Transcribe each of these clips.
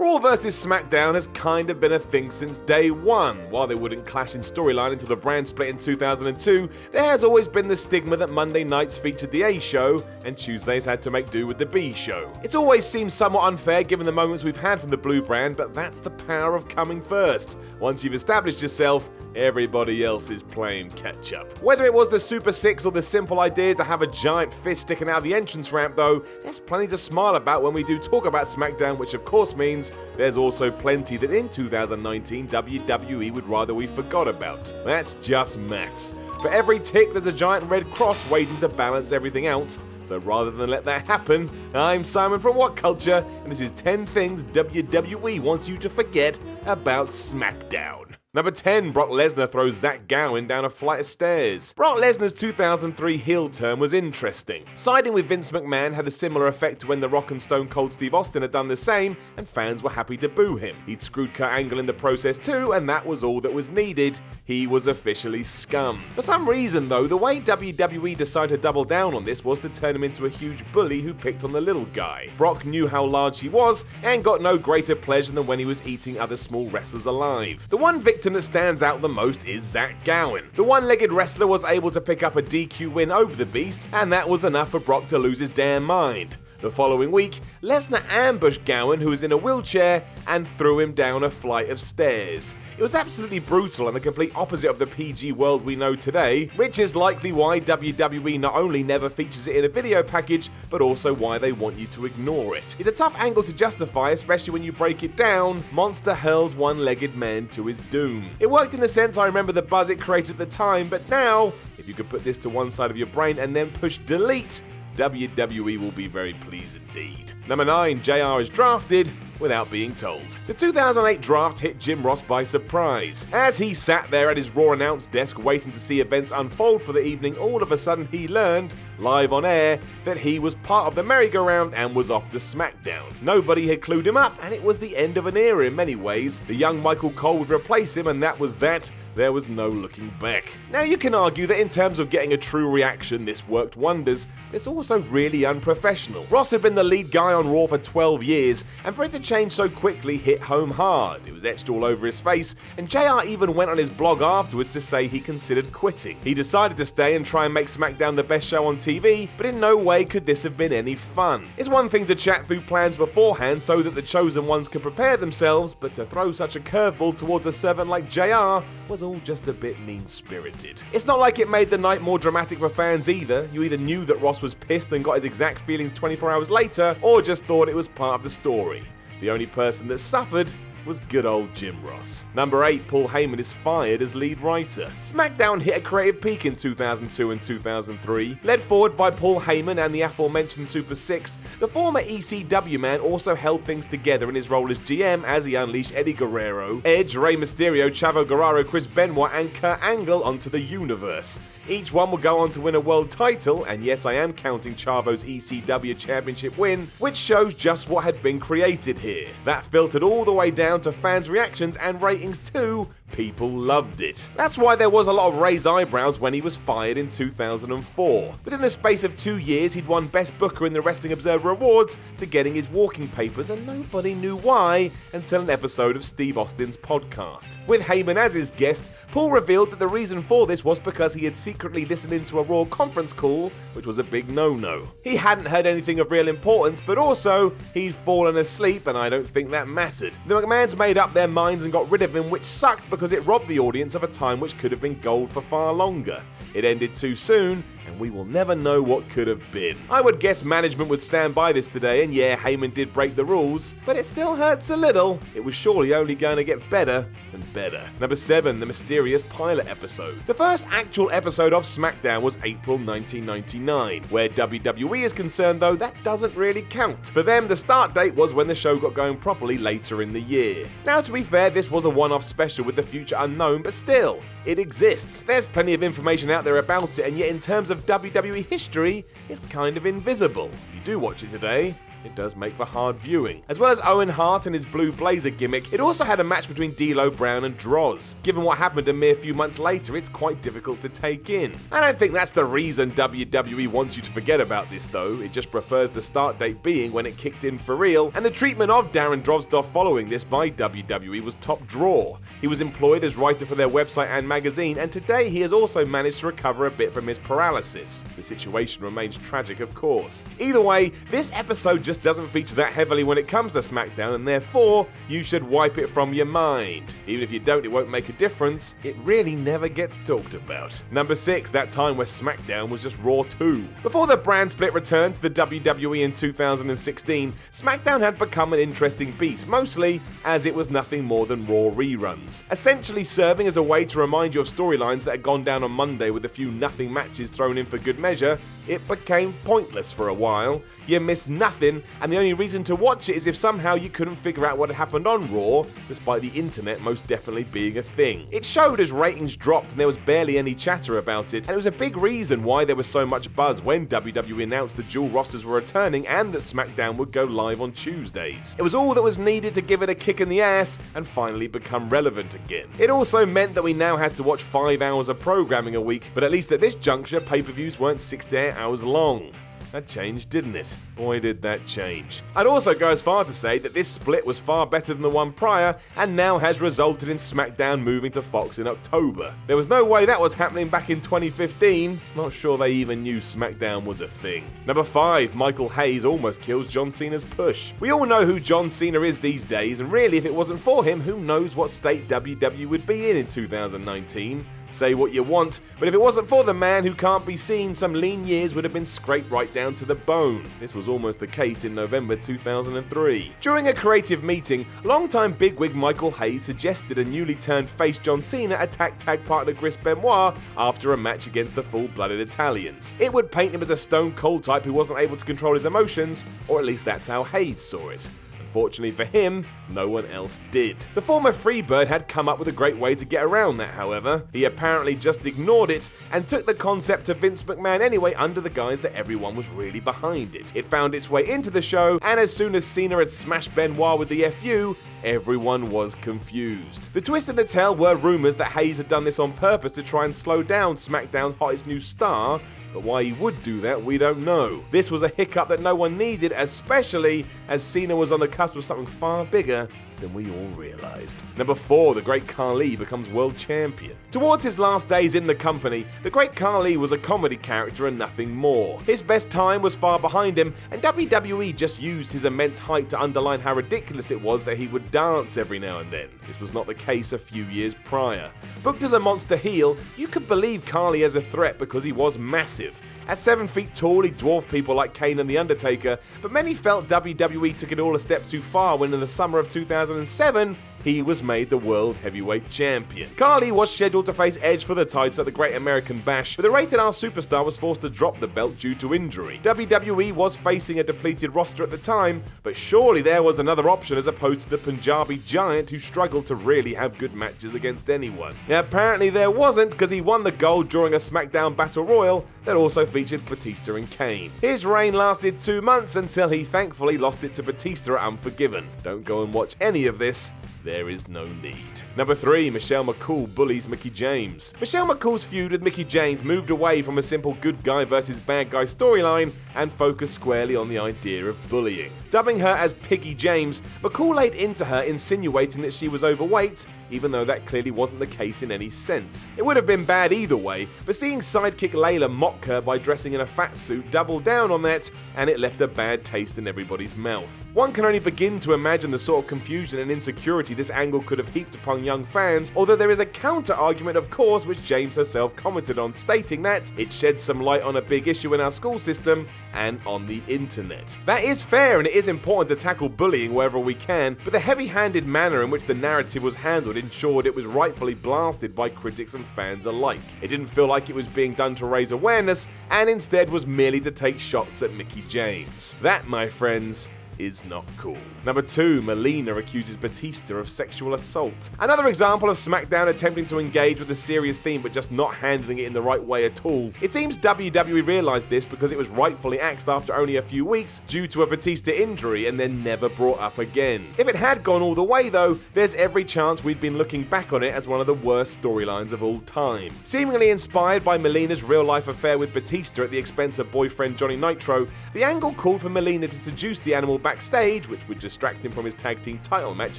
Raw vs SmackDown has kind of been a thing since day one. While they wouldn't clash in storyline until the brand split in 2002, there has always been the stigma that Monday nights featured the A show and Tuesdays had to make do with the B show. It's always seemed somewhat unfair given the moments we've had from the Blue brand, but that's the power of coming first. Once you've established yourself, everybody else is playing catch up. Whether it was the Super Six or the simple idea to have a giant fist sticking out of the entrance ramp though, there's plenty to smile about when we do talk about SmackDown, which of course means there's also plenty that in 2019 WWE would rather we forgot about. That's just maths. For every tick there's a giant red cross waiting to balance everything out. So rather than let that happen, I'm Simon from WhatCulture, and this is 10 things WWE wants you to forget about SmackDown. Number 10, Brock Lesnar throws Zach Gowen down a flight of stairs. Brock Lesnar's 2003 heel turn was interesting. Siding with Vince McMahon had a similar effect to when The Rock and Stone Cold Steve Austin had done the same, and fans were happy to boo him. He'd screwed Kurt Angle in the process too, and that was all that was needed. He was officially scum. For some reason though, the way WWE decided to double down on this was to turn him into a huge bully who picked on the little guy. Brock knew how large he was, and got no greater pleasure than when he was eating other small wrestlers alive. The one victim that stands out the most is Zach Gowen. The one-legged wrestler was able to pick up a DQ win over the Beast, and that was enough for Brock to lose his damn mind. The following week, Lesnar ambushed Gowen, who was in a wheelchair, and threw him down a flight of stairs. It was absolutely brutal and the complete opposite of the PG world we know today, which is likely why WWE not only never features it in a video package, but also why they want you to ignore it. It's a tough angle to justify, especially when you break it down. Monster hurls one-legged man to his doom. It worked in the sense I remember the buzz it created at the time, but now, if you could put this to one side of your brain and then push delete, WWE will be very pleased indeed. Number 9, JR is drafted without being told. The 2008 draft hit Jim Ross by surprise. As he sat there at his Raw announce desk waiting to see events unfold for the evening, all of a sudden he learned, live on air, that he was part of the merry-go-round and was off to SmackDown. Nobody had clued him up, and it was the end of an era in many ways. The young Michael Cole would replace him, and that was that. There was no looking back. Now you can argue that in terms of getting a true reaction, this worked wonders, but it's also really unprofessional. Ross had been the lead guy on Raw for 12 years, and for it to change so quickly hit home hard. It was etched all over his face, and JR even went on his blog afterwards to say he considered quitting. He decided to stay and try and make SmackDown the best show on TV, but in no way could this have been any fun. It's one thing to chat through plans beforehand so that the chosen ones could prepare themselves, but to throw such a curveball towards a servant like JR was all just a bit mean-spirited. It's not like it made the night more dramatic for fans either. You either knew that Ross was pissed and got his exact feelings 24 hours later, or just thought it was part of the story. The only person that suffered was good old Jim Ross. Number 8, Paul Heyman is fired as lead writer. SmackDown hit a creative peak in 2002 and 2003. Led forward by Paul Heyman and the aforementioned Super Six, the former ECW man also held things together in his role as GM as he unleashed Eddie Guerrero, Edge, Rey Mysterio, Chavo Guerrero, Chris Benoit, and Kurt Angle onto the universe. Each one will go on to win a world title, and yes, I am counting Chavo's ECW championship win, which shows just what had been created here. That filtered all the way down to fans' reactions and ratings too. People loved it. That's why there was a lot of raised eyebrows when he was fired in 2004. Within the space of 2 years, he'd won Best Booker in the Wrestling Observer Awards to getting his walking papers, and nobody knew why until an episode of Steve Austin's podcast. With Heyman as his guest, Paul revealed that the reason for this was because he had secretly listened into a Raw conference call, which was a big no-no. He hadn't heard anything of real importance, but also, he'd fallen asleep, and I don't think that mattered. The McMahons made up their minds and got rid of him, which sucked because it robbed the audience of a time which could have been gold for far longer. It ended too soon, and we will never know what could have been. I would guess management would stand by this today, and yeah, Heyman did break the rules, but it still hurts a little. It was surely only going to get better and better. Number 7, the mysterious pilot episode. The first actual episode of SmackDown was April 1999. Where WWE is concerned though, that doesn't really count. For them, the start date was when the show got going properly later in the year. Now to be fair, this was a one-off special with the future unknown, but still, it exists. There's plenty of information out there about it, and yet in terms of WWE history, it's kind of invisible. If you do watch it today, it does make for hard viewing. As well as Owen Hart and his blue blazer gimmick, it also had a match between D'Lo Brown and Droz. Given what happened a mere few months later, it's quite difficult to take in. I don't think that's the reason WWE wants you to forget about this though, it just prefers the start date being when it kicked in for real, and the treatment of Darren Drozdov following this by WWE was top draw. He was employed as writer for their website and magazine, and today he has also managed to recover a bit from his paralysis. The situation remains tragic, of course. Either way, this episode just doesn't feature that heavily when it comes to SmackDown, and therefore, you should wipe it from your mind. Even if you don't, it won't make a difference. It really never gets talked about. Number 6, that time where SmackDown was just Raw 2. Before the brand split returned to the WWE in 2016, SmackDown had become an interesting beast, mostly as it was nothing more than Raw reruns. Essentially serving as a way to remind you of storylines that had gone down on Monday with a few nothing matches thrown in for good measure, it became pointless for a while. You missed nothing, and the only reason to watch it is if somehow you couldn't figure out what had happened on Raw, despite the internet most definitely being a thing. It showed as ratings dropped and there was barely any chatter about it, and it was a big reason why there was so much buzz when WWE announced the dual rosters were returning and that SmackDown would go live on Tuesdays. It was all that was needed to give it a kick in the ass and finally become relevant again. It also meant that we now had to watch 5 hours of programming a week, but at least at this juncture, pay-per-views weren't 68 hours long. That changed, didn't it? Boy, did that change. I'd also go as far to say that this split was far better than the one prior, and now has resulted in SmackDown moving to Fox in October. There was no way that was happening back in 2015. Not sure they even knew SmackDown was a thing. Number 5, Michael Hayes almost kills John Cena's push. We all know who John Cena is these days, and really if it wasn't for him, who knows what state WWE would be in 2019. Say what you want, but if it wasn't for the man who can't be seen, some lean years would have been scraped right down to the bone. This was almost the case in November 2003. During a creative meeting, longtime bigwig Michael Hayes suggested a newly turned face John Cena attack tag partner Chris Benoit after a match against the full-blooded Italians. It would paint him as a stone-cold type who wasn't able to control his emotions, or at least that's how Hayes saw it. Fortunately for him, no one else did. The former Freebird had come up with a great way to get around that, however. He apparently just ignored it and took the concept to Vince McMahon anyway under the guise that everyone was really behind it. It found its way into the show, and as soon as Cena had smashed Benoit with the FU, everyone was confused. The twist in the tale were rumours that Hayes had done this on purpose to try and slow down SmackDown's hottest new star, but why he would do that, we don't know. This was a hiccup that no one needed, especially as Cena was on the cusp of something far bigger than we all realised. Number 4, the Great KHALI becomes world champion. Towards his last days in the company, the Great KHALI was a comedy character and nothing more. His best time was far behind him, and WWE just used his immense height to underline how ridiculous it was that he would dance every now and then. This was not the case a few years prior. Booked as a monster heel, you could believe KHALI as a threat because he was massive. At 7 feet tall, he dwarfed people like Kane and The Undertaker, but many felt WWE took it all a step too far when in the summer of 2007, he was made the World Heavyweight Champion. KHALI was scheduled to face Edge for the title at the Great American Bash, but the Rated R superstar was forced to drop the belt due to injury. WWE was facing a depleted roster at the time, but surely there was another option as opposed to the Punjabi Giant who struggled to really have good matches against anyone. Now, apparently there wasn't, because he won the gold during a SmackDown Battle Royal that also featured Batista and Kane. His reign lasted 2 months until he thankfully lost it to Batista at Unforgiven. Don't go and watch any of this. There is no need. Number 3, Michelle McCool bullies Mickie James. Michelle McCool's feud with Mickie James moved away from a simple good guy versus bad guy storyline and focused squarely on the idea of bullying. Dubbing her as Piggy James, McCool laid into her, insinuating that she was overweight, even though that clearly wasn't the case in any sense. It would have been bad either way, but seeing sidekick Layla mock her by dressing in a fat suit doubled down on that, and it left a bad taste in everybody's mouth. One can only begin to imagine the sort of confusion and insecurity this angle could have heaped upon young fans, although there is a counter-argument, of course, which James herself commented on, stating that it sheds some light on a big issue in our school system and on the internet. That is fair, and it is important to tackle bullying wherever we can, but the heavy-handed manner in which the narrative was handled ensured it was rightfully blasted by critics and fans alike. It didn't feel like it was being done to raise awareness, and instead was merely to take shots at Mickie James. That, my friends, is not cool. Number 2, Melina accuses Batista of sexual assault. Another example of SmackDown attempting to engage with a serious theme but just not handling it in the right way at all. It seems WWE realised this because it was rightfully axed after only a few weeks due to a Batista injury and then never brought up again. If it had gone all the way though, there's every chance we'd been looking back on it as one of the worst storylines of all time. Seemingly inspired by Melina's real-life affair with Batista at the expense of boyfriend Johnny Nitro, the angle called for Melina to seduce the animal backstage, which would distract him from his tag team title match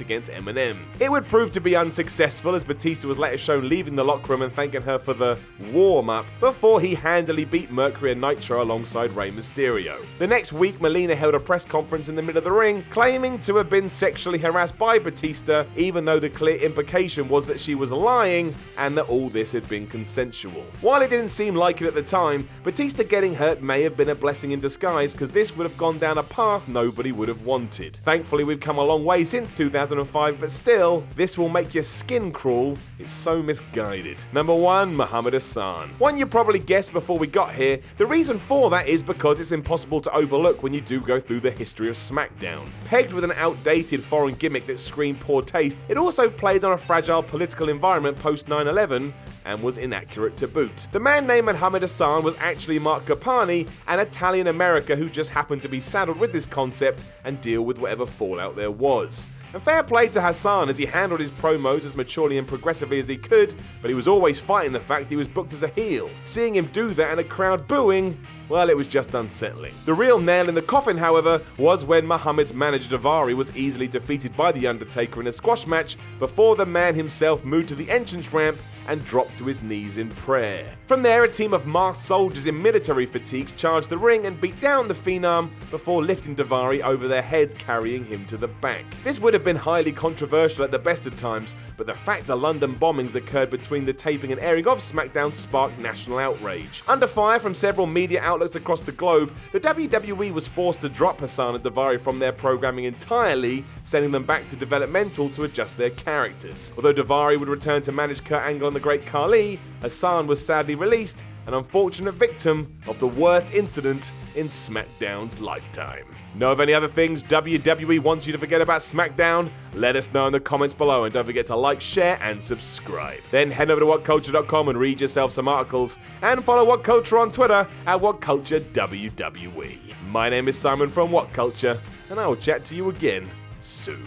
against Eminem. It would prove to be unsuccessful as Batista was later shown leaving the locker room and thanking her for the warm-up before he handily beat Mercury and Nitro alongside Rey Mysterio. The next week, Melina held a press conference in the middle of the ring, claiming to have been sexually harassed by Batista, even though the clear implication was that she was lying and that all this had been consensual. While it didn't seem like it at the time, Batista getting hurt may have been a blessing in disguise because this would have gone down a path nobody would have wanted. Thankfully, we've come a long way since 2005, but still, this will make your skin crawl. It's so misguided. Number 1, Muhammad Hassan. One you probably guessed before we got here. The reason for that is because it's impossible to overlook when you do go through the history of SmackDown. Pegged with an outdated foreign gimmick that screamed poor taste, it also played on a fragile political environment post 9/11, and was inaccurate to boot. The man named Muhammad Hassan was actually Mark Capani, an Italian-American who just happened to be saddled with this concept and deal with whatever fallout there was. And fair play to Hassan as he handled his promos as maturely and progressively as he could, but he was always fighting the fact he was booked as a heel. Seeing him do that and a crowd booing, well, it was just unsettling. The real nail in the coffin, however, was when Muhammad's manager Daivari was easily defeated by The Undertaker in a squash match before the man himself moved to the entrance ramp and dropped to his knees in prayer. From there, a team of masked soldiers in military fatigues charged the ring and beat down the Phenom before lifting Daivari over their heads, carrying him to the back. This would have been highly controversial at the best of times, but the fact the London bombings occurred between the taping and airing of SmackDown sparked national outrage. Under fire from several media outlets across the globe, the WWE was forced to drop Hassan and Daivari from their programming entirely, sending them back to developmental to adjust their characters. Although Daivari would return to manage Kurt Angle and the Great Khali, Hassan was sadly released, an unfortunate victim of the worst incident in SmackDown's lifetime. Know of any other things WWE wants you to forget about SmackDown? Let us know in the comments below, and don't forget to like, share, and subscribe. Then head over to WhatCulture.com and read yourself some articles, and follow WhatCulture on Twitter at WhatCultureWWE. My name is Simon from WhatCulture, and I will chat to you again soon.